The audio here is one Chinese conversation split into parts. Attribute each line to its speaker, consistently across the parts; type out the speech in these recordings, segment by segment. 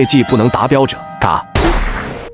Speaker 1: 业绩不能达标者，嘎。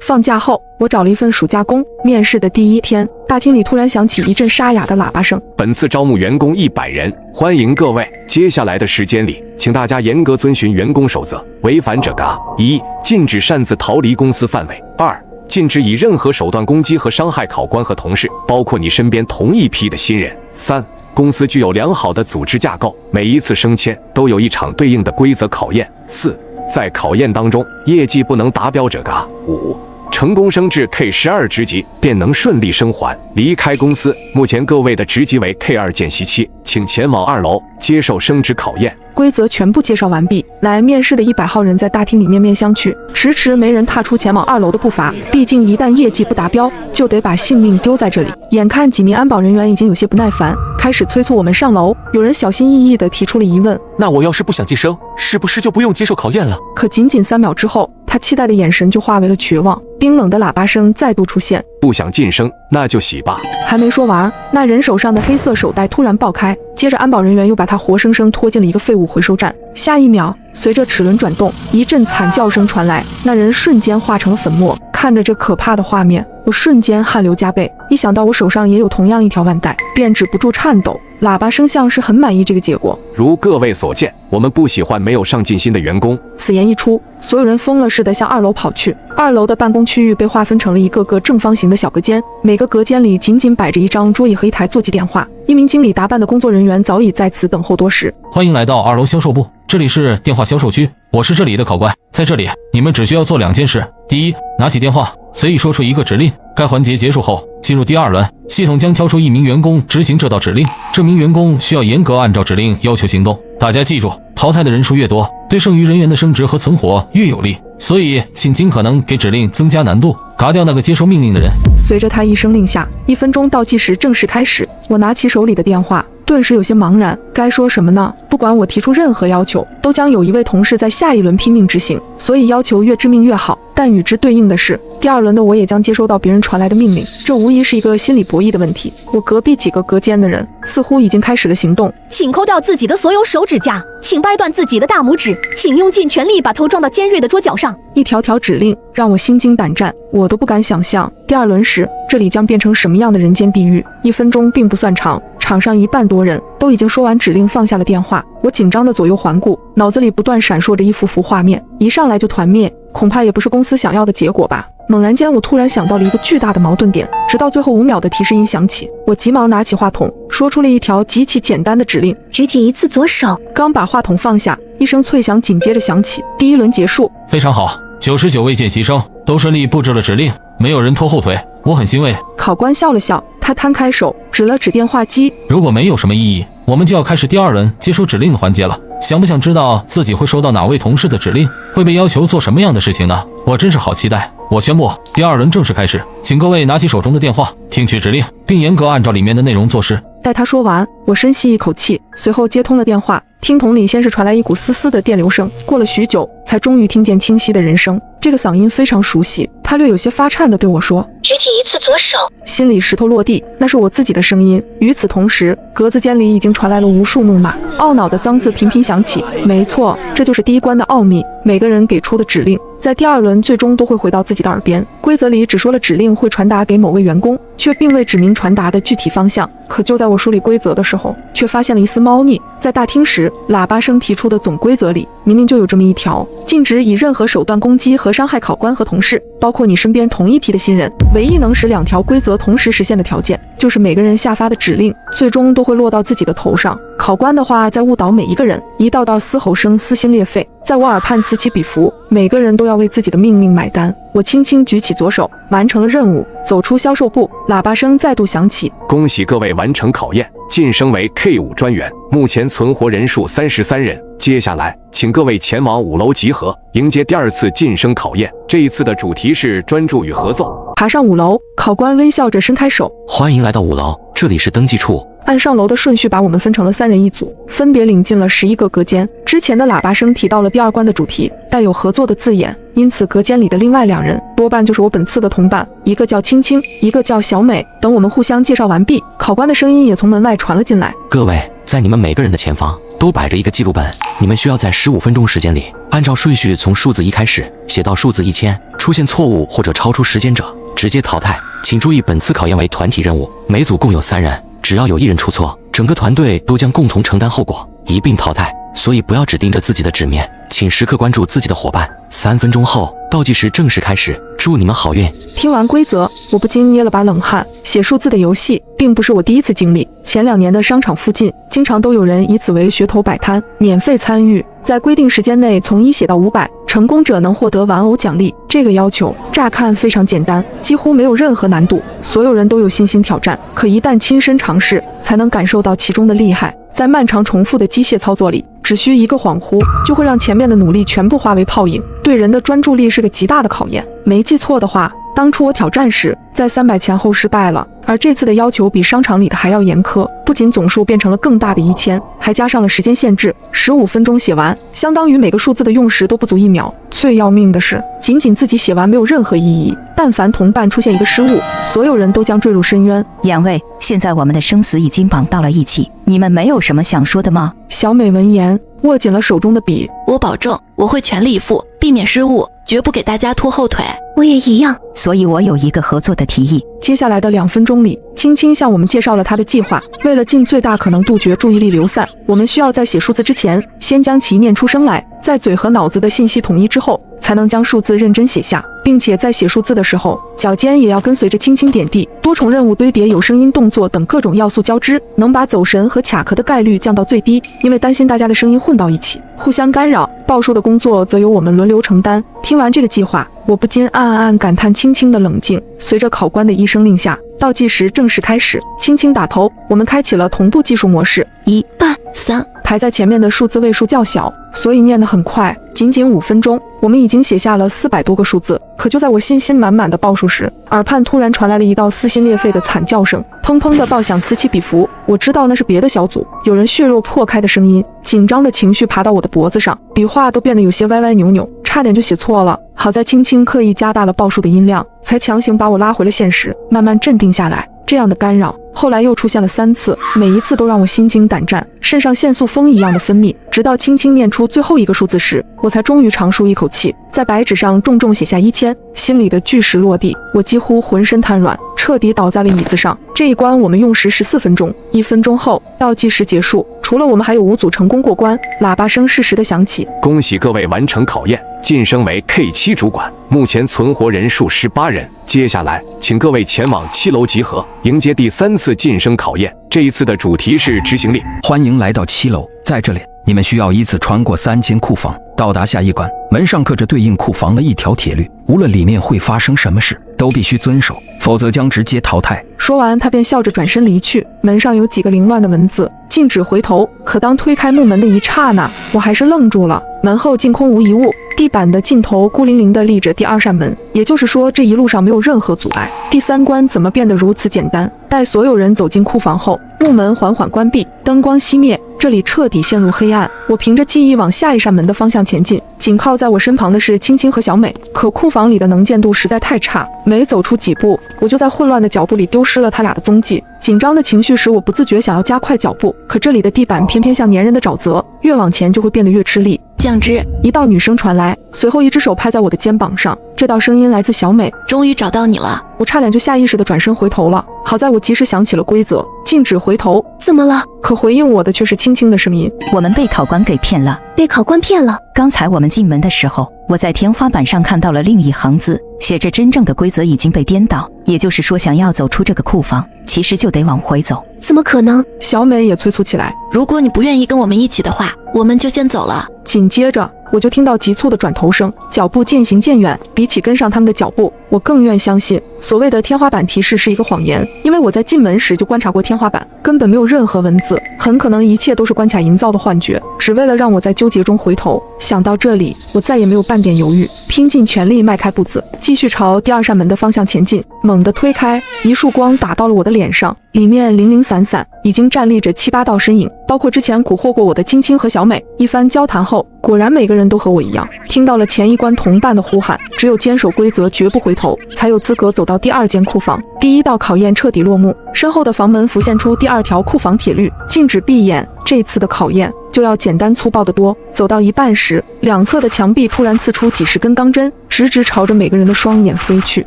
Speaker 2: 放假后，我找了一份暑假工。面试的第一天，大厅里突然响起一阵沙哑的喇叭声。
Speaker 1: 本次招募员工100人，欢迎各位。接下来的时间里，请大家严格遵循员工守则，违反者嘎：1. 禁止擅自逃离公司范围；2. 禁止以任何手段攻击和伤害考官和同事，包括你身边同一批的新人；3. 公司具有良好的组织架构，每一次升迁都有一场对应的规则考验；4. 在考验当中，业绩不能达标者嘎；5. 成功升至 K12 职级，便能顺利升还离开公司。目前各位的职级为 K2 见习期，请前往2楼接受升职考验。
Speaker 2: 规则全部介绍完毕，来面试的100号人在大厅里面面相觑，迟迟没人踏出前往2楼的步伐。毕竟一旦业绩不达标，就得把性命丢在这里。眼看几名安保人员已经有些不耐烦，开始催促我们上楼。有人小心翼翼地提出了疑问：
Speaker 3: 那我要是不想晋升，是不是就不用接受考验了？
Speaker 2: 可仅仅3秒之后，他期待的眼神就化为了绝望。冰冷的喇叭声再度出现：
Speaker 1: 不想晋升，那就洗吧。
Speaker 2: 还没说完，那人手上的黑色手袋突然爆开，接着安保人员又把他活生生拖进了一个废物回收站。下一秒，随着齿轮转动，一阵惨叫声传来，那人瞬间化成了粉末。看着这可怕的画面，我瞬间汗流浃背。一想到我手上也有同样一条腕带，便止不住颤抖。喇叭声像是很满意这个结果。
Speaker 1: 如各位所见，我们不喜欢没有上进心的员工。
Speaker 2: 此言一出，所有人疯了似的向2楼跑去。2楼的办公区域被划分成了一个个正方形的小隔间，每个隔间里仅仅摆着一张桌椅和一台座机电话。一名经理打扮的工作人员早已在此等候多时。
Speaker 4: 欢迎来到2楼销售部，这里是电话销售区，我是这里的考官。在这里，你们只需要做2件事：第一，拿起电话，随意说出一个指令。该环节结束后，进入第2轮，系统将挑出1名员工执行这道指令。这名员工需要严格按照指令要求行动。大家记住，淘汰的人数越多，对剩余人员的升职和存活越有利。所以，请尽可能给指令增加难度，嘎掉那个接收命令的人。
Speaker 2: 随着他一声令下，1分钟倒计时正式开始。我拿起手里的电话，顿时有些茫然，该说什么呢？不管我提出任何要求，都将有一位同事在下一轮拼命执行，所以要求越致命越好。但与之对应的是，第2轮的我也将接收到别人传来的命令，这无疑是一个心理博弈的问题。我隔壁几个隔间的人似乎已经开始了行动。
Speaker 5: 请抠掉自己的所有手指甲，请掰断自己的大拇指，请用尽全力把头撞到尖锐的桌角上。
Speaker 2: 一条条指令让我心惊胆战，我都不敢想象第2轮时这里将变成什么样的人间地狱。1分钟并不算长，场上1半多人都已经说完指令，放下了电话。我紧张的左右环顾，脑子里不断闪烁着一幅幅画面，一上来就团灭，恐怕也不是公司想要的结果吧。猛然间，我突然想到了一个巨大的矛盾点，直到最后5秒的提示音响起，我急忙拿起话筒，说出了一条极其简单的指令：
Speaker 5: 举起1次左手。
Speaker 2: 刚把话筒放下，一声脆响紧接着响起，第1轮结束。
Speaker 4: 非常好，99位见习生都顺利布置了指令，没有人拖后腿，我很欣慰。
Speaker 2: 考官笑了笑，他摊开手指了指电话机。
Speaker 4: 如果没有什么异议，我们就要开始第2轮接收指令的环节了。想不想知道自己会收到哪位同事的指令，会被要求做什么样的事情呢？我真是好期待。我宣布第2轮正式开始，请各位拿起手中的电话，听取指令，并严格按照里面的内容做事。
Speaker 2: 待他说完，我深吸一口气，随后接通了电话。听筒里先是传来一股丝丝的电流声，过了许久，才终于听见清晰的人声。这个嗓音非常熟悉，他略有些发颤地对我说：
Speaker 5: 举起1次左手。
Speaker 2: 心里石头落地，那是我自己的声音。与此同时，格子间里已经传来了无数怒骂，懊恼的脏字频频响起。没错，这就是第1关的奥秘，每个人给出的指令在第2轮最终都会回到自己的耳边。规则里只说了指令会传达给某位员工，却并未指明传达的具体方向。可就在我梳理规则的时候，却发现了一丝猫腻。在大厅时，喇叭声提出的总规则里明明就有这么一条：禁止以任何手段攻击和伤害考官和同事，包括你身边同一批的新人。唯一能使2条规则同时实现的条件，就是每个人下发的指令最终都会落到自己的头上。考官的话在误导每一个人，一道道嘶吼声撕心裂肺，在我耳畔此起彼伏，每个人都要为自己的命运买单。我轻轻举起左手，完成了任务，走出销售部，喇叭声再度响起：
Speaker 1: 恭喜各位完成考验，晋升为 K5 专员，目前存活人数33人。接下来，请各位前往5楼集合，迎接第2次晋升考验。这一次的主题是专注与合作。
Speaker 2: 爬上5楼，考官微笑着伸开手：
Speaker 3: 欢迎来到5楼，这里是登记处。
Speaker 2: 按上楼的顺序把我们分成了3人一组，分别领进了11个隔间。之前的喇叭声提到了第2关的主题，带有合作的字眼，因此隔间里的另外2人多半就是我本次的同伴，一个叫青青，一个叫小美。等我们互相介绍完毕，考官的声音也从门外传了进来：
Speaker 3: 各位，在你们每个人的前方都摆着一个记录本，你们需要在15分钟时间里，按照顺序从数字1开始写到数字1000，出现错误或者超出时间者直接淘汰。请注意，本次考验为团体任务，每组共有3人，只要有1人出错，整个团队都将共同承担后果，一并淘汰。所以不要只盯着自己的纸面，请时刻关注自己的伙伴。3分钟后倒计时正式开始，祝你们好运。
Speaker 2: 听完规则，我不禁捏了把冷汗。写数字的游戏并不是我第一次经历，前2年的商场附近经常都有人以此为噱头摆摊，免费参与，在规定时间内从1写到500，成功者能获得玩偶奖励。这个要求乍看非常简单，几乎没有任何难度，所有人都有信心挑战。可一旦亲身尝试，才能感受到其中的厉害。在漫长重复的机械操作里，只需一个恍惚，就会让前面的努力全部化为泡影，对人的专注力是个极大的考验。没记错的话，当初我挑战时，在300前后失败了，而这次的要求比商场里的还要严苛，不仅总数变成了更大的1000，还加上了时间限制，15分钟写完，相当于每个数字的用时都不足1秒。最要命的是，仅仅自己写完没有任何意义，但凡同伴出现一个失误，所有人都将坠入深渊。
Speaker 6: 2位，现在我们的生死已经绑到了一起，你们没有什么想说的吗？
Speaker 2: 小美闻言，握紧了手中的笔。
Speaker 7: 我保证，我会全力以赴，避免失误，绝不给大家拖后腿。
Speaker 5: 我也一样。
Speaker 6: 所以我有一个合作的提议。
Speaker 2: 接下来的2分钟里，青青向我们介绍了他的计划。为了尽最大可能杜绝注意力流散，我们需要在写数字之前，先将其念出声来，在嘴和脑子的信息统一之后，才能将数字认真写下，并且在写数字的时候，脚尖也要跟随着轻轻点地。多重任务堆叠、有声音动作等各种要素交织，能把走神和卡壳的概率降到最低。因为担心大家的声音混到一起，互相干扰，报数的工作则由我们轮流承担。听完这个计划，我不禁暗暗感叹青青的冷静。随着考官的一声令下，倒计时正式开始。轻轻打头，我们开启了同步计数模式。
Speaker 7: 1、8、3。
Speaker 2: 排在前面的数字位数较小，所以念得很快。仅仅5分钟，我们已经写下了400多个数字。可就在我信心满满的报数时，耳畔突然传来了一道撕心裂肺的惨叫声，砰砰的爆响，此起彼伏。我知道那是别的小组有人血肉破开的声音。紧张的情绪爬到我的脖子上，笔画都变得有些歪歪扭扭，差点就写错了。好在青青刻意加大了报数的音量，才强行把我拉回了现实，慢慢镇定下来。这样的干扰后来又出现了3次，每一次都让我心惊胆战，肾上腺素风一样的分泌。直到轻轻念出最后一个数字时，我才终于长舒一口气，在白纸上重重写下1000，心里的巨石落地，我几乎浑身瘫软，彻底倒在了椅子上。这一关我们用时14分钟，1分钟后倒计时结束。除了我们，还有5组成功过关。喇叭声适时的响起，
Speaker 1: 恭喜各位完成考验，晋升为 K7 主管，目前存活人数18人。接下来，请各位前往7楼集合，迎接第3次晋升考验。这一次的主题是执行力。
Speaker 8: 欢迎来到7楼，在这里，你们需要依次穿过3间库房，到达下一关。门上刻着对应库房的一条铁律，无论里面会发生什么事，都必须遵守，否则将直接淘汰。
Speaker 2: 说完，他便笑着转身离去。门上有几个凌乱的文字，禁止回头。可当推开木门的一刹那，我还是愣住了。门后竟空无一物，地板的尽头孤零零地立着第2扇门，也就是说，这一路上没有任何阻碍。第3关怎么变得如此简单？待所有人走进库房后，木门缓缓关闭，灯光熄灭，这里彻底陷入黑暗。我凭着记忆往下一扇门的方向前进，紧靠在我身旁的是青青和小美。可库房里的能见度实在太差，每走出几步，我就在混乱的脚步里丢失了他俩的踪迹。紧张的情绪使我不自觉想要加快脚步，可这里的地板偏偏像粘人的沼泽，越往前就会变得越吃力。
Speaker 7: 酱汁，
Speaker 2: 一道女声传来，随后一只手拍在我的肩膀上，这道声音来自小美。
Speaker 7: 终于找到你了。
Speaker 2: 我差点就下意识地转身回头了，好在我及时想起了规则，禁止回头。
Speaker 5: 怎么了？
Speaker 2: 可回应我的却是青青的声音。
Speaker 6: 我们被考官给骗了。
Speaker 5: 被考官骗了？
Speaker 6: 刚才我们进门的时候，我在天花板上看到了另一行字，写着真正的规则已经被颠倒，也就是说，想要走出这个库房，其实就得往回走。
Speaker 5: 怎么可能？
Speaker 2: 小美也催促起来。
Speaker 7: 如果你不愿意跟我们一起的话，我们就先走了。
Speaker 2: 紧接着我就听到急促的转头声，脚步渐行渐远。比起跟上他们的脚步，我更愿相信所谓的天花板提示是一个谎言，因为我在进门时就观察过天花板，根本没有任何文字，很可能一切都是关卡营造的幻觉，只为了让我在纠结中回头。想到这里，我再也没有半点犹豫，拼尽全力迈开步子，继续朝第2扇门的方向前进。猛地推开，一束光打到了我的脸上，里面零零散散已经站立着7、8道身影，包括之前蛊惑过我的青青和小美。一番交谈后，果然每个人都和我一样，听到了前一关同伴的呼喊，只有坚守规则绝不回头。头，才有资格走到第2间库房。第1道考验彻底落幕，身后的房门浮现出第2条库房铁律，禁止闭眼。这次的考验就要简单粗暴得多。走到一半时，两侧的墙壁突然刺出几十根钢针，直直朝着每个人的双眼飞去，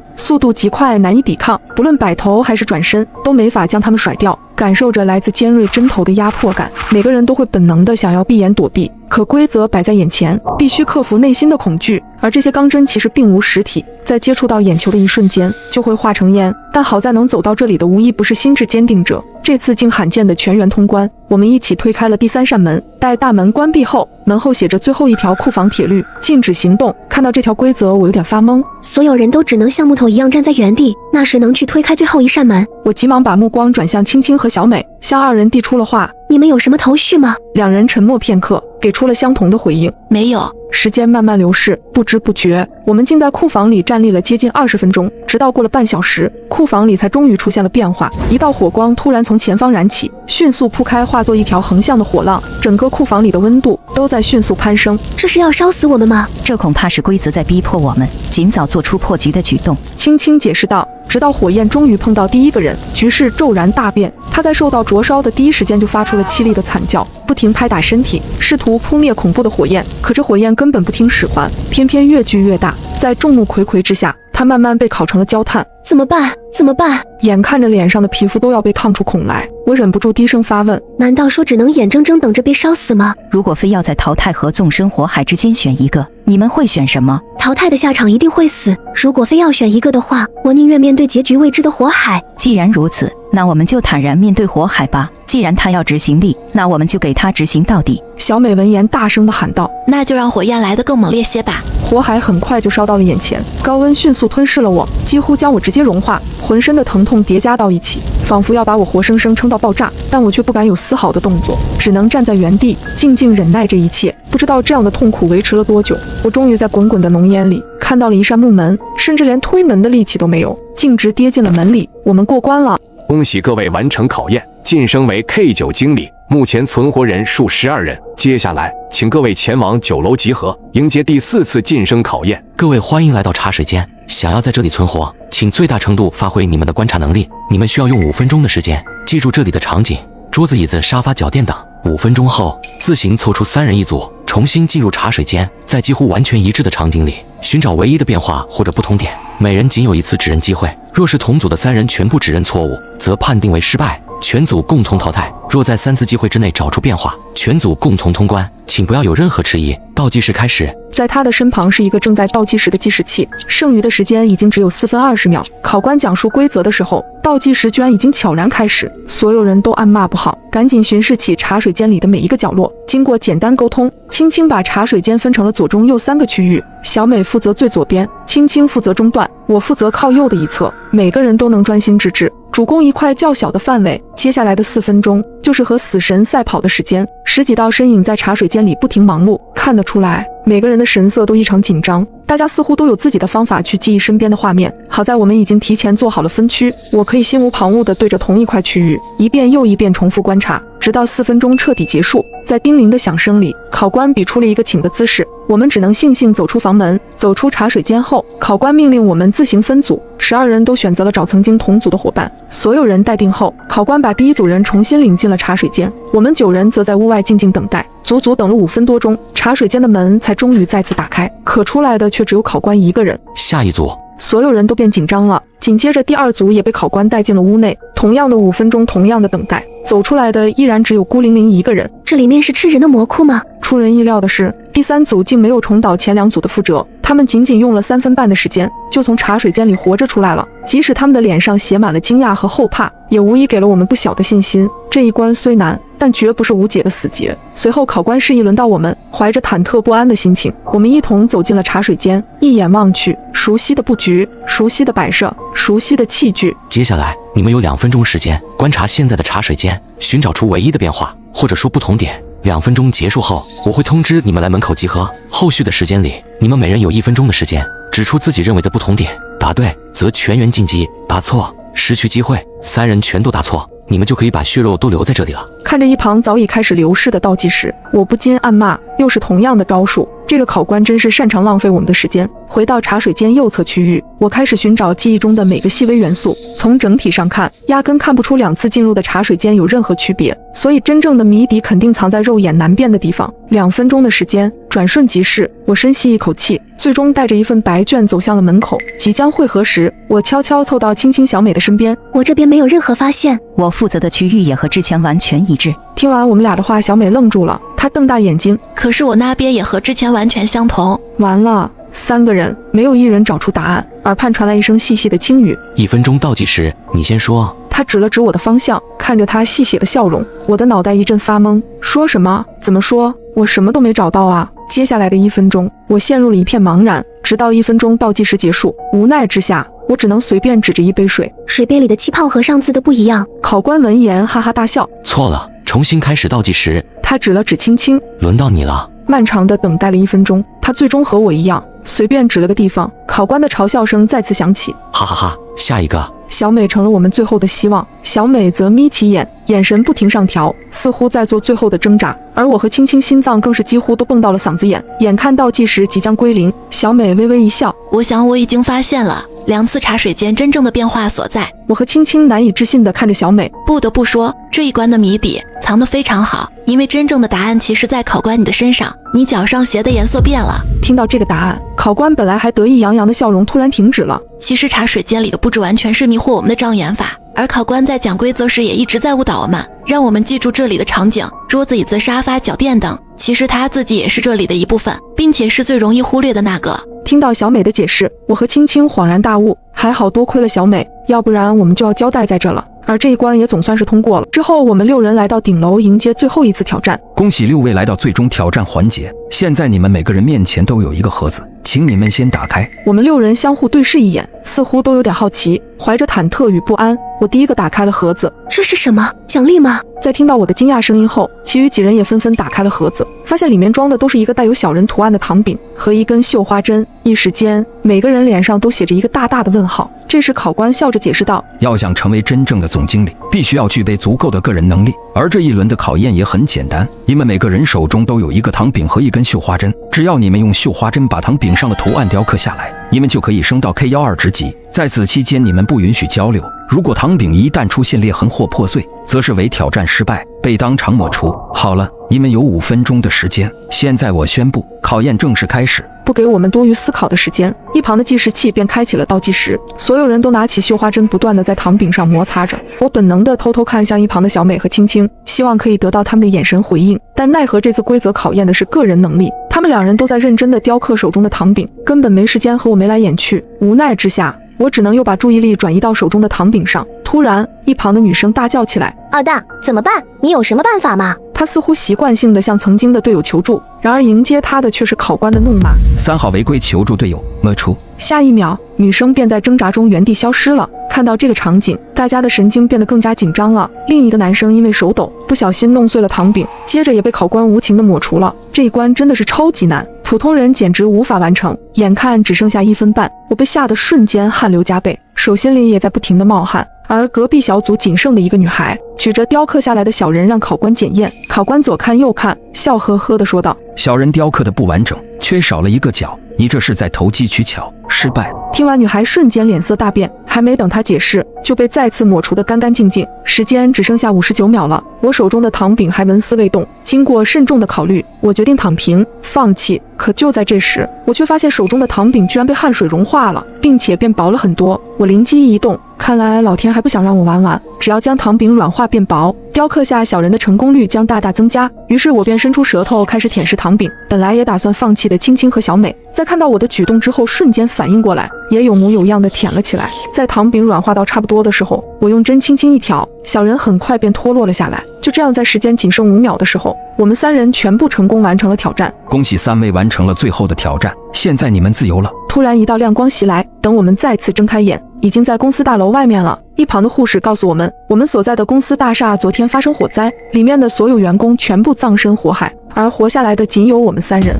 Speaker 2: 速度极快，难以抵抗。不论摆头还是转身，都没法将它们甩掉。感受着来自尖锐针头的压迫感，每个人都会本能的想要闭眼躲避。可规则摆在眼前，必须克服内心的恐惧。而这些钢针其实并无实体，在接触到眼球的一瞬间就会化成烟。但好在能走到这里的无一不是心智坚定者，这次竟罕见的全员通关。我们一起推开了第3扇门，待大门关闭后，门后写着最后1条库房铁律：禁止行动。看到这条规则，我有点发懵。
Speaker 5: 所有人都只能像木头一样站在原地，那谁能去推开最后1扇门？
Speaker 2: 我急忙把目光转向青青和小美，向2人递出了话：
Speaker 5: 你们有什么头绪吗
Speaker 2: ？2人沉默片刻，给出了相同的回应：
Speaker 7: 没有。
Speaker 2: 时间慢慢流逝，不知不觉，我们竟在库房里站立了接近20分钟，直到过了半小时，库房里才终于出现了变化。一道火光突然从前方燃起，迅速铺开，化作一条横向的火浪，整个库房里的温度都在迅速攀升。
Speaker 5: 这是要烧死我们吗？
Speaker 6: 这恐怕是规则在逼迫我们尽早做出破局的举动。
Speaker 2: 青青解释道。直到火焰终于碰到第1个人，局势骤然大变。他在受到灼烧的第一时间就发出了凄厉的惨叫，不停拍打身体，试图扑灭恐怖的火焰。可这火焰根本不听使唤，偏偏越聚越大。在众目睽睽之下，他慢慢被烤成了焦炭。
Speaker 5: 怎么办？怎么办？
Speaker 2: 眼看着脸上的皮肤都要被烫出孔来，我忍不住低声发问：
Speaker 5: 难道说只能眼睁睁等着被烧死吗？
Speaker 6: 如果非要在淘汰和纵身火海之间选一个，你们会选什么？
Speaker 5: 淘汰的下场一定会死。如果非要选一个的话，我宁愿面对结局未知的火海。
Speaker 6: 既然如此，那我们就坦然面对火海吧。既然他要执行力，那我们就给他执行到底。
Speaker 2: 小美闻言大声地喊道：
Speaker 7: 那就让火焰来得更猛烈些吧。
Speaker 2: 火海很快就烧到了眼前，高温迅速吞噬了我，几乎将我直接融化，浑身的疼痛叠加到一起，仿佛要把我活生生撑到爆炸。但我却不敢有丝毫的动作，只能站在原地静静忍耐这一切。不知道这样的痛苦维持了多久，我终于在滚滚的浓烟里看到了一扇木门，甚至连推门的力气都没有，径直跌进了门里。我们过关了，
Speaker 1: 恭喜各位完成考验，晋升为 K9 经理。目前存活人数12人，接下来请各位前往9楼集合，迎接第4次晋升考验。
Speaker 3: 各位欢迎来到茶水间，想要在这里存活，请最大程度发挥你们的观察能力。你们需要用5分钟的时间，记住这里的场景、桌子、椅子、沙发、脚垫等。5分钟后，自行凑出3人一组，重新进入茶水间，在几乎完全一致的场景里，寻找唯一的变化或者不同点。每人仅有1次指认机会，若是同组的3人全部指认错误，则判定为失败，全组共同淘汰。若在3次机会之内找出变化，全组共同通关。请不要有任何迟疑，倒计时开始。
Speaker 2: 在他的身旁是一个正在倒计时的计时器，剩余的时间已经只有4分20秒。考官讲述规则的时候，倒计时居然已经悄然开始，所有人都暗骂不好，赶紧巡视起茶水间里的每一个角落。经过简单沟通，青青把茶水间分成了左中右3个区域，小美负责最左边，青青负责中段，我负责靠右的一侧。每个人都能专心致志，主攻一块较小的范围。接下来的4分钟就是和死神赛跑的时间，10几道身影在茶水间里不停忙碌，看得出来每个人的神色都异常紧张，大家似乎都有自己的方法去记忆身边的画面。好在我们已经提前做好了分区，我可以心无旁骛地对着同一块区域一遍又一遍重复观察，直到4分钟彻底结束。在叮铃的响声里，考官比出了一个请的姿势，我们只能悻悻走出房门。走出茶水间后，考官命令我们自行分组，12人都选择了找曾经同组的伙伴。所有人待定后，考官把第1组人重新领进了茶水间，我们9人则在屋外静静等待。足足等了5分多钟，茶水间的门才终于再次打开，可出来的却只有考官一个人。
Speaker 3: 下一组，
Speaker 2: 所有人都变紧张了。紧接着第2组也被考官带进了屋内，同样的5分钟，同样的等待，走出来的依然只有孤零零一个人。
Speaker 5: 这里面是吃人的魔窟吗？
Speaker 2: 出人意料的是，第3组竟没有重蹈前2组的覆辙，他们仅仅用了3分半的时间，就从茶水间里活着出来了。即使他们的脸上写满了惊讶和后怕，也无疑给了我们不小的信心。这一关虽难，但绝不是无解的死结。随后考官示意轮到我们，怀着忐忑不安的心情，我们一同走进了茶水间。一眼望去，熟悉的布局，熟悉的摆设，熟悉的器具。
Speaker 3: 接下来你们有2分钟时间观察现在的茶水间，寻找出唯一的变化，或者说不同点。2分钟结束后，我会通知你们来门口集合。后续的时间里，你们每人有1分钟的时间，指出自己认为的不同点。答对则全员晋级，答错失去机会。3人全都答错，你们就可以把血肉都留在这里了。
Speaker 2: 看着一旁早已开始流逝的倒计时，我不禁暗骂：又是同样的招数。这个考官真是擅长浪费我们的时间。回到茶水间右侧区域，我开始寻找记忆中的每个细微元素。从整体上看，压根看不出2次进入的茶水间有任何区别，所以真正的谜底肯定藏在肉眼难辨的地方。2分钟的时间转瞬即逝，我深吸一口气，最终带着一份白卷走向了门口。即将汇合时，我悄悄凑到青青小美的身边。
Speaker 5: 我这边没有任何发现，
Speaker 6: 我负责的区域也和之前完全一致。
Speaker 2: 听完我们俩的话，小美愣住了，她瞪大眼睛。
Speaker 7: 可是我那边也和之前完全相同。
Speaker 2: 完了，3个人没有一人找出答案。耳畔传来一声细细的轻语
Speaker 3: ：1分钟倒计时，你先说。
Speaker 2: 他指了指我的方向，看着他戏谑的笑容，我的脑袋一阵发懵。说什么？怎么说？我什么都没找到啊！接下来的1分钟，我陷入了一片茫然，直到1分钟倒计时结束，无奈之下，我只能随便指着一杯水。
Speaker 5: 水杯里的气泡和上次的不一样。
Speaker 2: 考官闻言哈哈大笑：
Speaker 3: 错了，重新开始倒计时。
Speaker 2: 他指了指青青，
Speaker 3: 轮到你了。
Speaker 2: 漫长的等待了1分钟，他最终和我一样，随便指了个地方。考官的嘲笑声再次响起，
Speaker 3: 哈哈哈，下一个。
Speaker 2: 小美成了我们最后的希望。小美则眯起眼，眼神不停上调，似乎在做最后的挣扎。而我和青青心脏更是几乎都蹦到了嗓子眼。眼看倒计时即将归零，小美微微一笑：
Speaker 7: 我想我已经发现了2次茶水间真正的变化所在。
Speaker 2: 我和青青难以置信地看着小美。
Speaker 7: 不得不说，这一关的谜底藏得非常好，因为真正的答案其实在考官你的身上，你脚上鞋的颜色变了。
Speaker 2: 听到这个答案，考官本来还得意洋洋的笑容突然停止了。
Speaker 7: 其实茶水间里的布置完全是迷惑我们的障眼法，而考官在讲规则时也一直在误导我们，让我们记住这里的场景，桌子、椅子、沙发、脚垫等。其实他自己也是这里的一部分，并且是最容易忽略的那个。
Speaker 2: 听到小美的解释，我和青青恍然大悟，还好多亏了小美，要不然我们就要交代在这了。而这一关也总算是通过了。之后我们6人来到顶楼迎接最后一次挑战。
Speaker 8: 恭喜6位来到最终挑战环节，现在你们每个人面前都有一个盒子，请你们先打开。
Speaker 2: 我们6人相互对视一眼，似乎都有点好奇，怀着忐忑与不安，我第一个打开了盒子。
Speaker 5: 这是什么？奖励吗？
Speaker 2: 在听到我的惊讶声音后，其余几人也纷纷打开了盒子，发现里面装的都是一个带有小人图案的糖饼和一根绣花针。一时间，每个人脸上都写着一个大大的问号。这时考官笑着解释道：
Speaker 8: 要想成为真正的总经理，必须要具备足够的个人能力，而这一轮的考验也很简单，你们每个人手中都有一个糖饼和一根绣花针，只要你们用绣花针把糖饼上的图案雕刻下来，你们就可以升到 K12职级。在此期间你们不允许交流，如果糖饼一旦出现裂痕或破碎，则是为挑战失败，被当场抹除。好了，你们有5分钟的时间，现在我宣布考验正式开始。
Speaker 2: 不给我们多余思考的时间，一旁的计时器便开启了倒计时。所有人都拿起绣花针，不断地在糖饼上摩擦着。我本能地偷偷看向一旁的小美和青青，希望可以得到他们的眼神回应。但奈何这次规则考验的是个人能力，他们2人都在认真地雕刻手中的糖饼，根本没时间和我眉来眼去。无奈之下，我只能又把注意力转移到手中的糖饼上。突然，一旁的女生大叫起来：
Speaker 5: 二蛋，怎么办？你有什么办法吗？
Speaker 2: 她似乎习惯性地向曾经的队友求助，然而迎接她的却是考官的怒骂
Speaker 8: ：3号违规求助队友，抹除。
Speaker 2: 下一秒，女生便在挣扎中原地消失了。看到这个场景，大家的神经变得更加紧张了。另一个男生因为手抖，不小心弄碎了糖饼，接着也被考官无情地抹除了。这一关真的是超级难，普通人简直无法完成。眼看只剩下1分半，我被吓得瞬间汗流浃背，手心里也在不停地冒汗。而隔壁小组仅剩的一个女孩举着雕刻下来的小人让考官检验。考官左看右看，笑呵呵地说道：
Speaker 8: 小人雕刻的不完整，缺少了一个角，你这是在投机取巧，失败。
Speaker 2: 听完，女孩瞬间脸色大变，还没等她解释，就被再次抹除得干干净净。时间只剩下59秒了，我手中的糖饼还纹丝未动。经过慎重的考虑，我决定躺平放弃。可就在这时，我却发现手中的糖饼居然被汗水融化了，并且变薄了很多。我灵机一动，看来老天还不想让我玩完，只要将糖饼软化变薄，雕刻下小人的成功率将大大增加。于是我便伸出舌头开始舔舐糖饼。本来也打算放弃的青青和小美，在看到我的举动之后瞬间反应过来，也有模有样的舔了起来。在糖饼软化到差不多的时候，我用针轻轻一挑，小人很快便脱落了下来。就这样，在时间仅剩5秒的时候，我们3人全部成功完成了挑战。
Speaker 8: 恭喜3位完成了最后的挑战，现在你们自由了。
Speaker 2: 突然一道亮光袭来，等我们再次睁开眼，已经在公司大楼外面了。一旁的护士告诉我们，我们所在的公司大厦昨天发生火灾，里面的所有员工全部葬身火海，而活下来的仅有我们3人。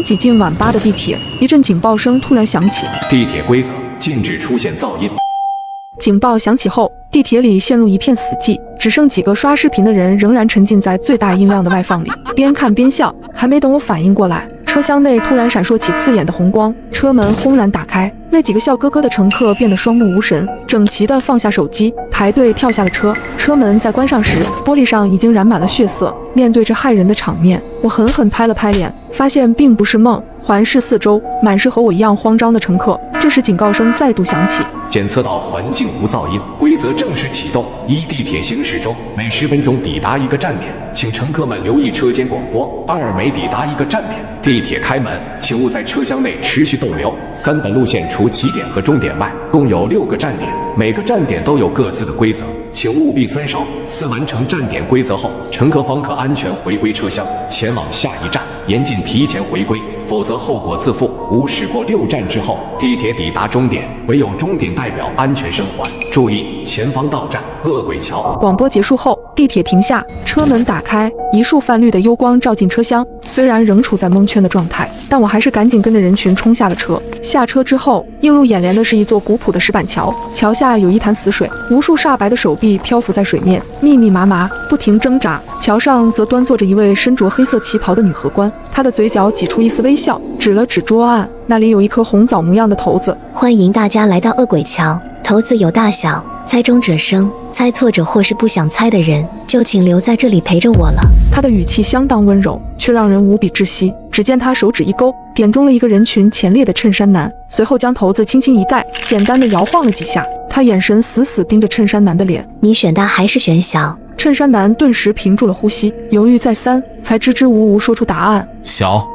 Speaker 2: 挤进晚8的地铁，一阵警报声突然响起。
Speaker 1: 地铁规则：禁止出现噪音。
Speaker 2: 警报响起后，地铁里陷入一片死寂，只剩几个刷视频的人仍然沉浸在最大音量的外放里，边看边笑。还没等我反应过来，车厢内突然闪烁起刺眼的红光，车门轰然打开，那几个笑呵呵的乘客变得双目无神，整齐地放下手机，排队跳下了车。车门在关上时，玻璃上已经染满了血色。面对这骇人的场面，我狠狠拍了拍脸，发现并不是梦。环视四周，满是和我一样慌张的乘客。这时警告声再度响起，
Speaker 1: 检测到环境无噪音，规则正式启动。一、地铁行驶中，每10分钟抵达一个站点，请乘客们留意车间广播。2、每抵达一个站点，地铁开门，请勿在车厢内持续逗留。3、本路线除起点和终点外，共有6个站点，每个站点都有各自的规则，请务必遵守。4、完成站点规则后，乘客方可安全回归车厢，前往下一站，严禁提前回归，否则后果自负。5、驶过6站之后，地铁抵达终点，唯有终点代表安全生还。注意，前方到站恶鬼桥。
Speaker 2: 广播结束后，地铁停下，车门打开，一束泛绿的幽光照进车厢。虽然仍处在蒙圈的状态，但我还是赶紧跟着人群冲下了车。下车之后，映入眼帘的是一座古朴的石板桥，桥下有一潭死水，无数煞白的手臂漂浮在水面，密密麻麻，不停挣扎。桥上则端坐着一位身着黑色旗袍的女荷官，她的嘴角挤出一丝微笑，指了指桌案，那里有一颗红枣模样的骰子。
Speaker 9: 欢迎大家来到恶鬼桥，骰子有大小，猜中者生，猜错者或是不想猜的人，就请留在这里陪着我了。
Speaker 2: 他的语气相当温柔，却让人无比窒息。只见他手指一勾，点中了一个人群前列的衬衫男，随后将骰子轻轻一盖，简单的摇晃了几下。他眼神死死盯着衬衫男的脸。
Speaker 9: 你选大还是选小？
Speaker 2: 衬衫男顿时屏住了呼吸，犹豫再三，才支支吾吾说出答案：
Speaker 4: 小。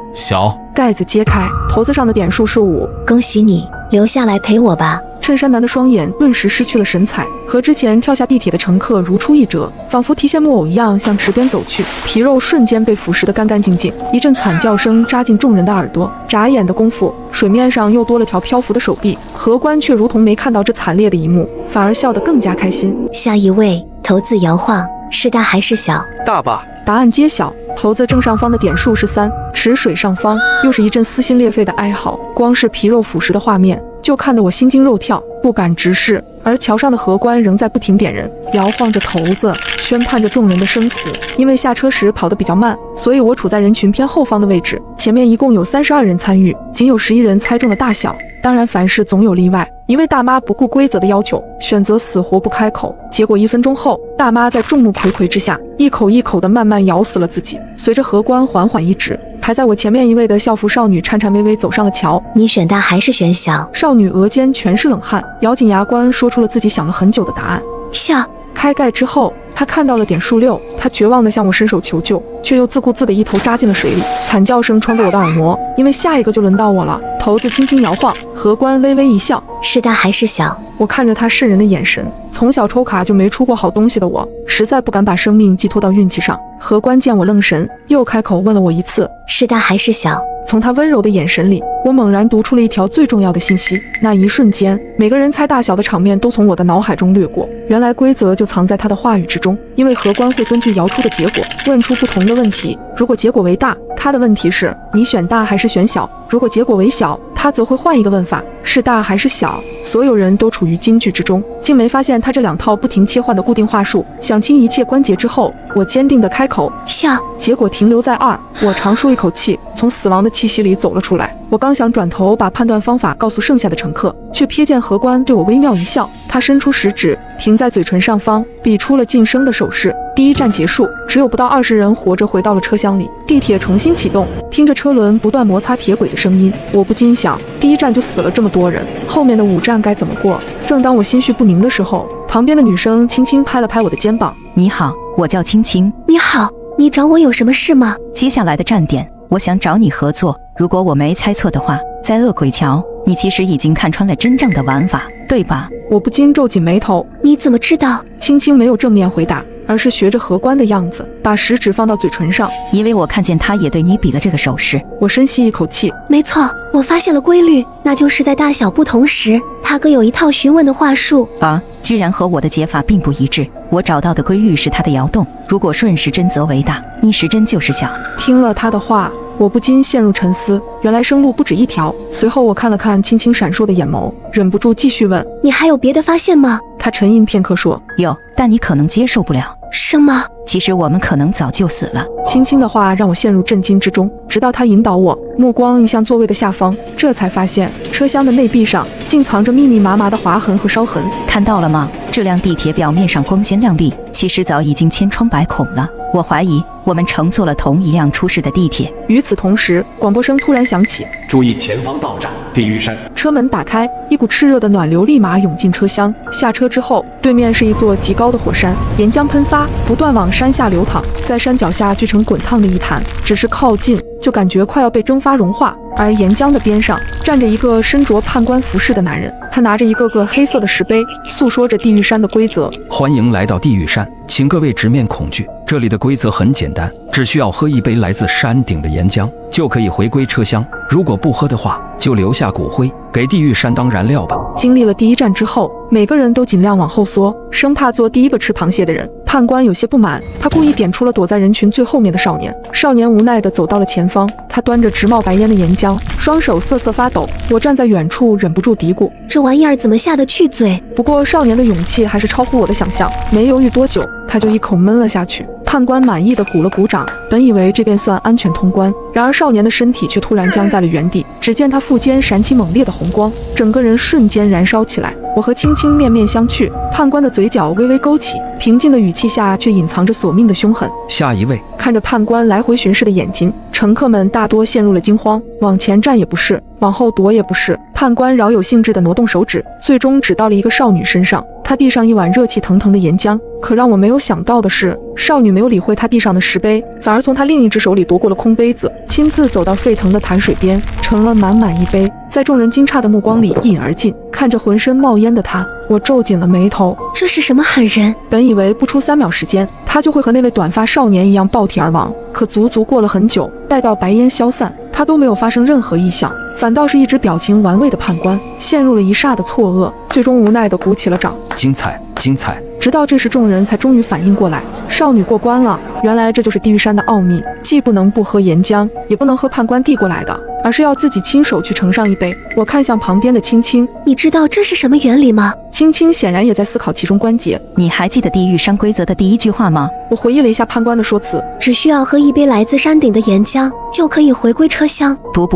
Speaker 2: 盖子揭开，骰子上的点数是5。
Speaker 9: 恭喜你，留下来陪我吧。
Speaker 2: 衬衫男的双眼顿时失去了神采，和之前跳下地铁的乘客如出一辙，仿佛提线木偶一样向池边走去，皮肉瞬间被腐蚀得干干净净。一阵惨叫声扎进众人的耳朵，眨眼的功夫，水面上又多了条漂浮的手臂。荷官却如同没看到这惨烈的一幕，反而笑得更加开心。
Speaker 9: 下一位，骰子摇晃，是大还是小？
Speaker 10: 大吧。
Speaker 2: 答案揭晓，骰子正上方的点数是3，池水上方又是一阵撕心裂肺的哀嚎。光是皮肉腐蚀的画面，就看得我心惊肉跳，不敢直视。而桥上的荷官仍在不停点人，摇晃着骰子，宣判着众人的生死。因为下车时跑得比较慢，所以我处在人群偏后方的位置。前面一共有32人参与，仅有11人猜中了大小。当然，凡事总有例外。一位大妈不顾规则的要求，选择死活不开口。结果1分钟后，大妈在众目睽睽之下，一口一口地慢慢咬死了自己。随着荷官缓缓一指，排在我前面一位的校服少女颤颤巍巍走上了桥。
Speaker 9: 你选大还是选小？
Speaker 2: 少女额间全是冷汗，咬紧牙关说出了自己想了很久的答案：
Speaker 9: 小。
Speaker 2: 开盖之后，她看到了点数6，她绝望地向我伸手求救，却又自顾自地一头扎进了水里。惨叫声穿过我的耳膜，因为下一个就轮到我了。骰子轻轻摇晃，荷官微微一笑：
Speaker 9: 是大还是小？
Speaker 2: 我看着他渗人的眼神，从小抽卡就没出过好东西的我，实在不敢把生命寄托到运气上。荷官见我愣神，又开口问了我一次：
Speaker 9: 是大还是小？
Speaker 2: 从他温柔的眼神里，我猛然读出了一条最重要的信息。那一瞬间，每个人猜大小的场面都从我的脑海中掠过。原来规则就藏在他的话语之中，因为荷官会根据摇出的结果问出不同的问题。如果结果为大，他的问题是你选大还是选小；如果结果为小，他则会换一个问法，是大还是小。所有人都处于金句之中，竟没发现他这2套不停切换的固定话术。想清一切关节之后，我坚定地开口：
Speaker 9: 小。
Speaker 2: 结果停留在2。我长舒一口气，从死亡的气息里走了出来。我刚想转头把判断方法告诉剩下的乘客，却瞥见荷官对我微妙一笑，他伸出食指停在嘴唇上方，比出了晋升的手势。第1站结束，只有不到20人活着回到了车厢里。地铁重新启动，听着车轮不断摩擦铁轨的声音，我不禁想，第1站就死了这么多人，后面的5站该怎么过？正当我心绪不宁的时候，旁边的女生轻轻拍了拍我的肩膀：
Speaker 6: 你好，我叫青青。
Speaker 9: 你好，你找我有什么事吗？
Speaker 6: 接下来的站点，我想找你合作。如果我没猜错的话，在恶鬼桥，你其实已经看穿了真正的玩法，对吧？
Speaker 2: 我不禁皱紧眉头。
Speaker 9: 你怎么知道？
Speaker 2: 青青没有正面回答，而是学着荷官的样子，把食指放到嘴唇上。
Speaker 6: 因为我看见他也对你比了这个手势。
Speaker 2: 我深吸一口气。
Speaker 9: 没错，我发现了规律，那就是在大小不同时，他各有一套询问的话术。
Speaker 6: 啊，居然和我的解法并不一致。我找到的规律是它的摇动，如果顺时针则为大，逆时针就是小。
Speaker 2: 听了他的话，我不禁陷入沉思，原来生路不止一条。随后我看了看青青闪烁的眼眸，忍不住继续问：
Speaker 9: 你还有别的发现吗？
Speaker 2: 他沉吟片刻说：
Speaker 6: 有，但你可能接受不了。
Speaker 5: 什么？
Speaker 6: 其实我们可能早就死了。
Speaker 2: 青青的话让我陷入震惊之中，直到他引导我，目光移向座位的下方，这才发现车厢的内壁上竟藏着密密麻麻的划痕和烧痕。
Speaker 6: 看到了吗？这辆地铁表面上光鲜亮丽，其实早已经千疮百孔了。我怀疑我们乘坐了同一辆出事的地铁。
Speaker 2: 与此同时，广播声突然响起，
Speaker 1: 注意前方到站地狱山。
Speaker 2: 车门打开，一股炽热的暖流立马涌进车厢。下车之后，对面是一座极高的火山，岩浆喷发，不断往山下流淌，在山脚下聚成滚烫的一潭，只是靠近就感觉快要被蒸发融化。而岩浆的边上站着一个身着判官服饰的男人，他拿着一个个黑色的石碑，诉说着地狱山的规则。
Speaker 8: 欢迎来到地狱山，请各位直面恐惧。这里的规则很简单，只需要喝一杯来自山顶的岩浆，就可以回归车厢。如果不喝的话，就留下骨灰，给地狱山当燃料吧。
Speaker 2: 经历了第一站之后，每个人都尽量往后缩，生怕做第一个吃螃蟹的人。判官有些不满，他故意点出了躲在人群最后面的少年。少年无奈地走到了前方，他端着直冒白烟的岩浆，双手瑟瑟发抖。我站在远处，忍不住嘀咕：
Speaker 5: 这玩意儿怎么下得去嘴？
Speaker 2: 不过少年的勇气还是超乎我的想象，没犹豫多久，他就一口闷了下去。判官满意的鼓了鼓掌，本以为这便算安全通关，然而少年的身体却突然僵在了原地。只见他腹间闪起猛烈的红光，整个人瞬间燃烧起来。我和青青面面相觑，判官的嘴角微微勾起，平静的语气下却隐藏着索命的凶狠。
Speaker 8: 下一位。
Speaker 2: 看着判官来回巡视的眼睛，乘客们大多陷入了惊慌，往前站也不是，往后躲也不是。判官饶有兴致地挪动手指，最终指到了一个少女身上。她递上一碗热气腾腾的岩浆，可让我没有想到的是，少女没有理会她递上的石碑，反而从她另一只手里夺过了空杯子，亲自走到沸腾的潭水边，盛了满满一杯，在众人惊诧的目光里一饮而尽。看着浑身冒烟的她，我皱紧了眉头。
Speaker 5: 这是什么狠人？
Speaker 2: 本以为不出3秒时间，他就会和那位短发少年一样爆体而亡，可足足过了很久，待到白烟消散，他都没有发生任何异象，反倒是一直表情玩味的判官陷入了一霎的错愕，最终无奈地鼓起了掌。
Speaker 8: 精彩，精彩！
Speaker 2: 直到这时，众人才终于反应过来，少女过关了。原来这就是地狱山的奥秘，既不能不喝岩浆，也不能喝判官递过来的，而是要自己亲手去盛上一杯。我看向旁边的青青，
Speaker 5: 你知道这是什么原理吗？
Speaker 2: 青青显然也在思考其中关节。
Speaker 6: 你还记得地狱山规则的第一句话吗？
Speaker 2: 我回忆了一下判官的说辞，
Speaker 5: 只需要喝一杯来自山顶的岩浆，就可以回归车厢。
Speaker 6: 不，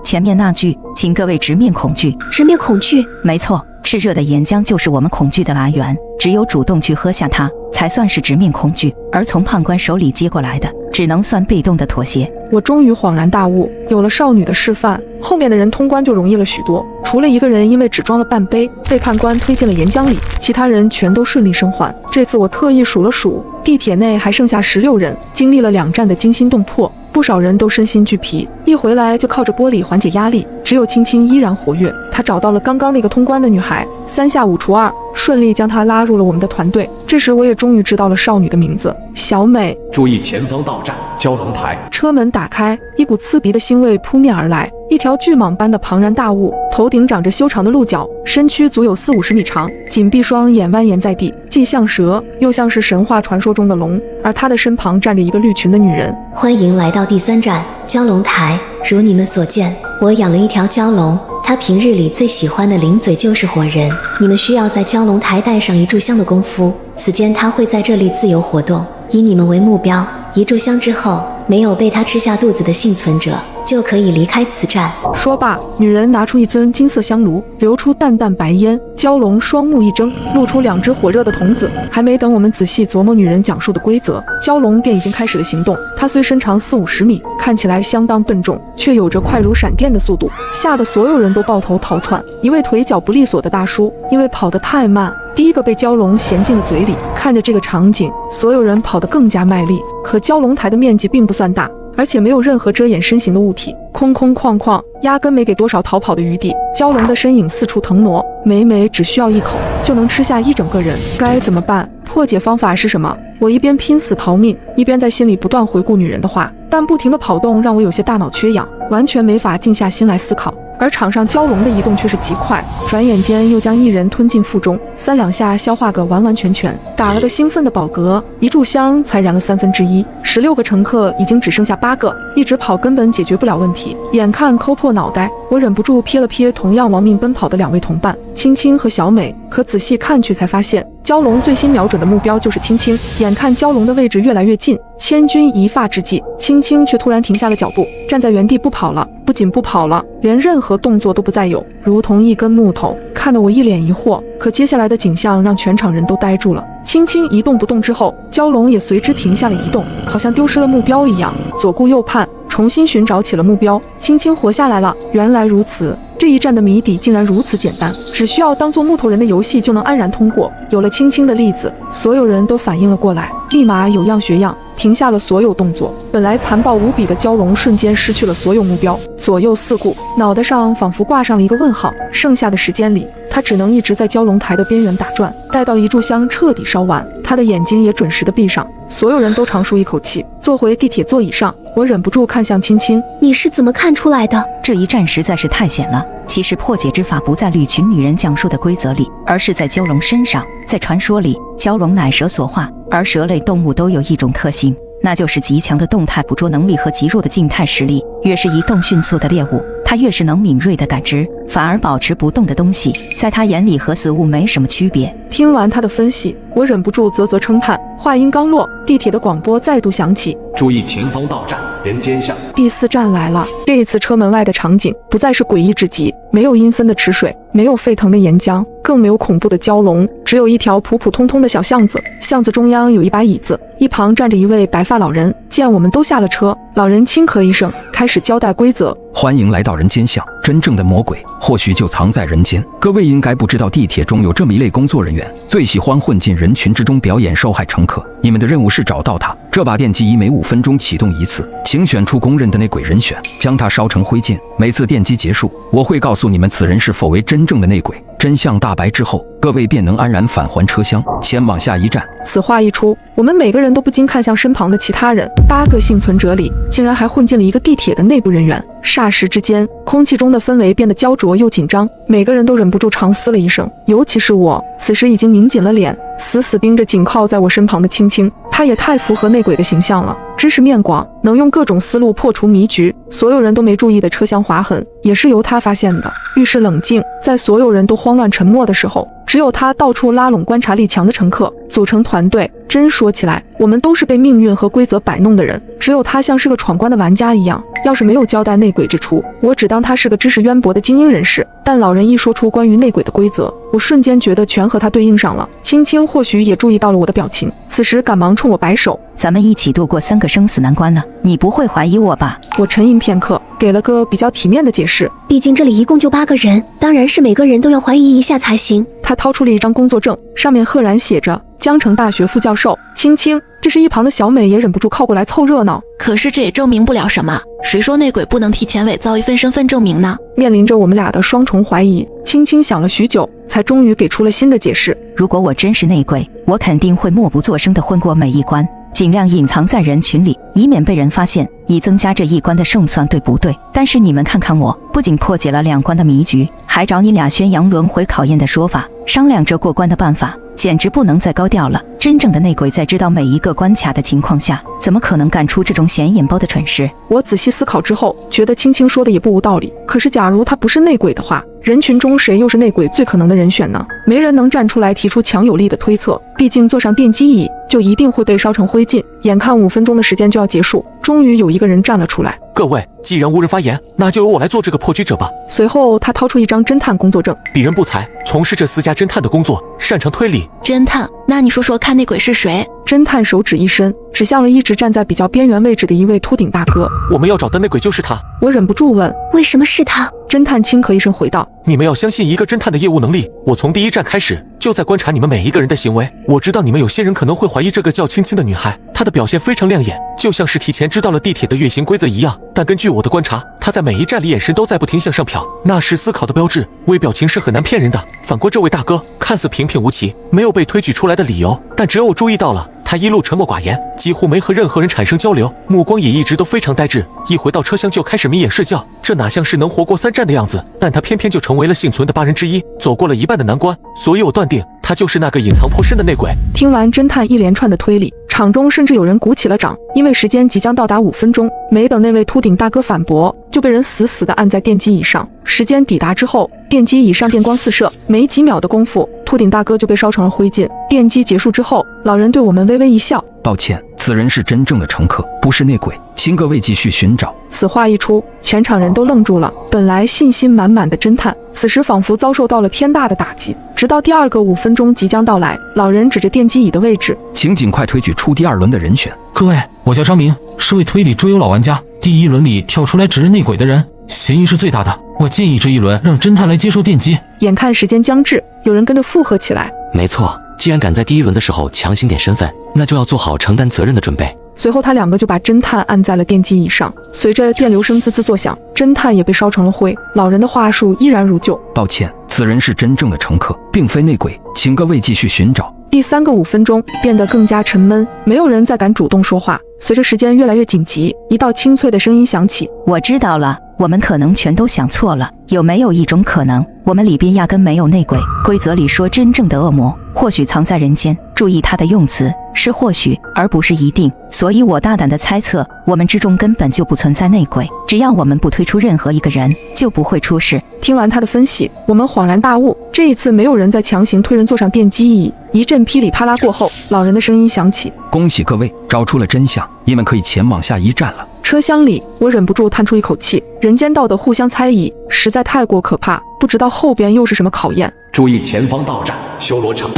Speaker 6: 前面那句，请各位直面恐惧。
Speaker 5: 直面恐惧？
Speaker 6: 没错，炽热的岩浆就是我们恐惧的来源，只有主动去喝下它，才算是直面恐惧，而从判官手里接过来的，只能算被动的妥协。
Speaker 2: 我终于恍然大悟，有了少女的示范，后面的人通关就容易了许多。除了一个人因为只装了半杯，被判官推进了岩浆里，其他人全都顺利生还。这次我特意数了数，地铁内还剩下16人，经历了2站的惊心动魄，不少人都身心俱疲，一回来就靠着玻璃缓解压力。只有青青依然活跃，她找到了刚刚那个通关的女孩，3下5除2，顺利将她拉入了我们的团队。这时我也终于知道了少女的名字，小美。
Speaker 1: 注意前方到站蛟龙台。
Speaker 2: 车门打开，一股刺鼻的腥味扑面而来，一条巨蟒般的庞然大物，头顶长着修长的鹿角，身躯足有40-50米长，紧闭双眼蜿蜒在地，既像蛇，又像是神话传说中的龙。而他的身旁站着一个绿裙的女人。
Speaker 9: 欢迎来到第3站蛟龙台。如你们所见，我养了一条蛟龙，它平日里最喜欢的零嘴就是火人。你们需要在蛟龙台带上1炷香的功夫，此间它会在这里自由活动，以你们为目标。1炷香之后，没有被它吃下肚子的幸存者就可以离开此站。
Speaker 2: 说罢，女人拿出一尊金色香炉，流出淡淡白烟。蛟龙双目一睁，露出2只火热的瞳子。还没等我们仔细琢磨女人讲述的规则，蛟龙便已经开始了行动。它虽身长40-50米，看起来相当笨重，却有着快如闪电的速度，吓得所有人都抱头逃窜。一位腿脚不利索的大叔，因为跑得太慢，第一个被蛟龙衔进了嘴里。看着这个场景，所有人跑得更加卖力。可蛟龙台的面积并不算大，而且没有任何遮掩身形的物体，空空旷旷，压根没给多少逃跑的余地。蛟龙的身影四处腾挪，每每只需要一口就能吃下一整个人。该怎么办？破解方法是什么？我一边拼死逃命，一边在心里不断回顾女人的话，但不停的跑动让我有些大脑缺氧，完全没法静下心来思考。而场上蛟龙的移动却是极快，转眼间又将一人吞进腹中，3两下消化个完完全全，打了个兴奋的饱嗝。1炷香才燃了1/3，16个乘客已经只剩下8个，一直跑根本解决不了问题。眼看抠破脑袋，我忍不住瞥了瞥同样亡命奔跑的2位同伴青青和小美，可仔细看去才发现，蛟龙最新瞄准的目标就是青青，眼看蛟龙的位置越来越近，千钧一发之际，青青却突然停下了脚步，站在原地不跑了。不仅不跑了，连任何动作都不再有，如同一根木头，看得我一脸疑惑。可接下来的景象让全场人都呆住了。青青一动不动之后，蛟龙也随之停下了移动，好像丢失了目标一样，左顾右盼，重新寻找起了目标。青青活下来了，原来如此。这一战的谜底竟然如此简单，只需要当做木头人的游戏就能安然通过。有了青青的例子，所有人都反应了过来，立马有样学样，停下了所有动作。本来残暴无比的蛟龙瞬间失去了所有目标，左右四顾，脑袋上仿佛挂上了一个问号。剩下的时间里，他只能一直在蛟龙台的边缘打转，待到一炷香彻底烧完，他的眼睛也准时的闭上。所有人都长舒一口气，坐回地铁座椅上，我忍不住看向青青。
Speaker 5: 你是怎么看出来的？
Speaker 6: 这一战实在是太险了。其实破解之法不在绿群女人讲述的规则里，而是在蛟龙身上。在传说里，蛟龙乃蛇所化，而蛇类动物都有一种特性，那就是极强的动态捕捉能力和极弱的静态实力。越是移动迅速的猎物，它越是能敏锐的感知，反而保持不动的东西，在它眼里和死物没什么区别。
Speaker 2: 听完他的分析，我忍不住啧啧称叹。话音刚落，地铁的广播再度响起，
Speaker 1: 注意前方到站人间巷。
Speaker 2: 第4站来了。这一次车门外的场景不再是诡异至极，没有阴森的池水，没有沸腾的岩浆，更没有恐怖的蛟龙，只有一条普普通通的小巷子。巷子中央有一把椅子，一旁站着一位白发老人。见我们都下了车，老人轻咳一声，开始交代规则。
Speaker 8: 欢迎来到人间巷，真正的魔鬼或许就藏在人间。各位应该不知道，地铁中有这么一类工作人员，最喜欢混进人群之中表演受害乘客。你们的任务是找到他。这把电击仪每5分钟启动一次，请选出公认的内鬼人选，将他烧成灰烬。每次电击结束，我会告诉你们此人是否为真正的内鬼。真相大白之后，各位便能安然返还车厢，前往下一站。
Speaker 2: 此话一出，我们每个人都不禁看向身旁的其他人。8个幸存者里，竟然还混进了一个地铁的内部人员。霎时之间，空气中的氛围变得焦灼又紧张，每个人都忍不住长嘶了一声。尤其是我，此时已经拧紧了脸，死死盯着紧靠在我身旁的青青。他也太符合内鬼的形象了，知识面广，能用各种思路破除迷局。所有人都没注意的车厢划痕，也是由他发现的。遇事冷静，在所有人都慌乱沉默的时候，只有他到处拉拢观察力强的乘客，组成团队。真说起来，我们都是被命运和规则摆弄的人，只有他像是个闯关的玩家一样。要是没有交代内鬼之处，我只当他是个知识渊博的精英人士。但老人一说出关于内鬼的规则，我瞬间觉得全和他对应上了。青青或许也注意到了我的表情，此时赶忙冲我摆手。
Speaker 6: 咱们一起度过3个生死难关了，你不会怀疑我吧？
Speaker 2: 我沉吟片刻，给了个比较体面的解释。
Speaker 5: 毕竟这里一共就8个人，当然是每个人都要怀疑一下才行。
Speaker 2: 他掏出了一张工作证，上面赫然写着江城大学副教授青青。这时一旁的小美也忍不住靠过来凑热闹。
Speaker 7: 可是这也证明不了什么，谁说内鬼不能提前伪造一份身份证明呢？
Speaker 2: 面临着我们俩的双重怀疑，青青想了许久，才终于给出了新的解释。
Speaker 6: 如果我真是内鬼，我肯定会默不作声地混过每一关，尽量隐藏在人群里，以免被人发现，以增加这一关的胜算，对不对？但是你们看看我，不仅破解了2关的迷局，还找你俩宣扬轮回考验的说法，商量着过关的办法，简直不能再高调了。真正的内鬼在知道每一个关卡的情况下，怎么可能干出这种显眼包的蠢事？
Speaker 2: 我仔细思考之后，觉得青青说的也不无道理。可是假如他不是内鬼的话，人群中谁又是内鬼最可能的人选呢？没人能站出来提出强有力的推测，毕竟坐上电击椅就一定会被烧成灰烬。眼看5分钟的时间就要结束，终于有一个人站了出来。
Speaker 1: 各位，既然无人发言，那就由我来做这个破局者吧。
Speaker 2: 随后他掏出一张侦探工作证，
Speaker 1: 鄙人不才，从事这私家侦探的工作，擅长推理。
Speaker 7: 侦探？那你说说看，内鬼是谁？
Speaker 2: 侦探手指一伸，指向了一直站在比较边缘位置的一位秃顶大哥。
Speaker 1: 我们要找的内鬼就是他。
Speaker 2: 我忍不住问，
Speaker 5: 为什么是他？
Speaker 2: 侦探轻咳一声回道，
Speaker 1: 你们要相信一个侦探的业务能力，我从第1站开始就在观察你们每一个人的行为。我知道你们有些人可能会怀疑这个叫青青的女孩，她的表现非常亮眼，就像是提前知道了地铁的运行规则一样。但根据我的观察，她在每一站里眼神都在不停向上瞟，那是思考的标志。微表情是很难骗人的。反观这位大哥，看似平平无奇，没有被推举出来的理由，但只有我注意到了，他一路沉默寡言，几乎没和任何人产生交流，目光也一直都非常呆滞，一回到车厢就开始眯眼睡觉，这哪像是能活过3站的样子？但他偏偏就成为了幸存的8人之一，走过了1半的难关，所以我断定他就是那个隐藏颇深的内鬼。
Speaker 2: 听完侦探一连串的推理，场中甚至有人鼓起了掌，因为时间即将到达5分钟，没等那位秃顶大哥反驳，就被人死死地按在电击椅上。时间抵达之后，电击椅上电光四射，没几秒的功夫，秃顶大哥就被烧成了灰烬。电击结束之后，老人对我们微微一笑，
Speaker 8: 抱歉，此人是真正的乘客，不是内鬼，请各位继续寻找。
Speaker 2: 此话一出，全场人都愣住了。本来信心满满的侦探，此时仿佛遭受到了天大的打击。直到第2个5分钟即将到来，老人指着电击椅的位置，
Speaker 8: 请尽快推举出第2轮的人选。
Speaker 4: 各位，我叫张明，是位推理桌游老玩家。第1轮里跳出来指认内鬼的人，嫌疑是最大的。我建议这一轮让侦探来接受电击。
Speaker 2: 眼看时间将至，有人跟着附和起来。
Speaker 3: 没错，既然敢在第1轮的时候强行点身份，那就要做好承担责任的准备。
Speaker 2: 随后他2个就把侦探按在了电击椅上，随着电流声滋滋作响，侦探也被烧成了灰。老人的话术依然如旧，
Speaker 8: 抱歉，此人是真正的乘客，并非内鬼，请各位继续寻找。
Speaker 2: 第3个5分钟变得更加沉闷，没有人再敢主动说话。随着时间越来越紧急，一道清脆的声音响起：
Speaker 6: 我知道了，我们可能全都想错了。有没有一种可能，我们里边压根没有内鬼？规则里说真正的恶魔或许藏在人间，注意他的用词，是或许而不是一定。所以我大胆的猜测，我们之中根本就不存在内鬼，只要我们不推出任何一个人，就不会出事。
Speaker 2: 听完他的分析，我们恍然大悟，这一次没有人再强行推人坐上电击椅。一阵噼里啪啦过后，老人的声音响起：
Speaker 8: 恭喜各位，找出了真相，你们可以前往下一站了。
Speaker 2: 车厢里，我忍不住叹出一口气，人间道的互相猜疑实在太过可怕，不知道后边又是什么考验。
Speaker 1: 注意前方到站修罗场。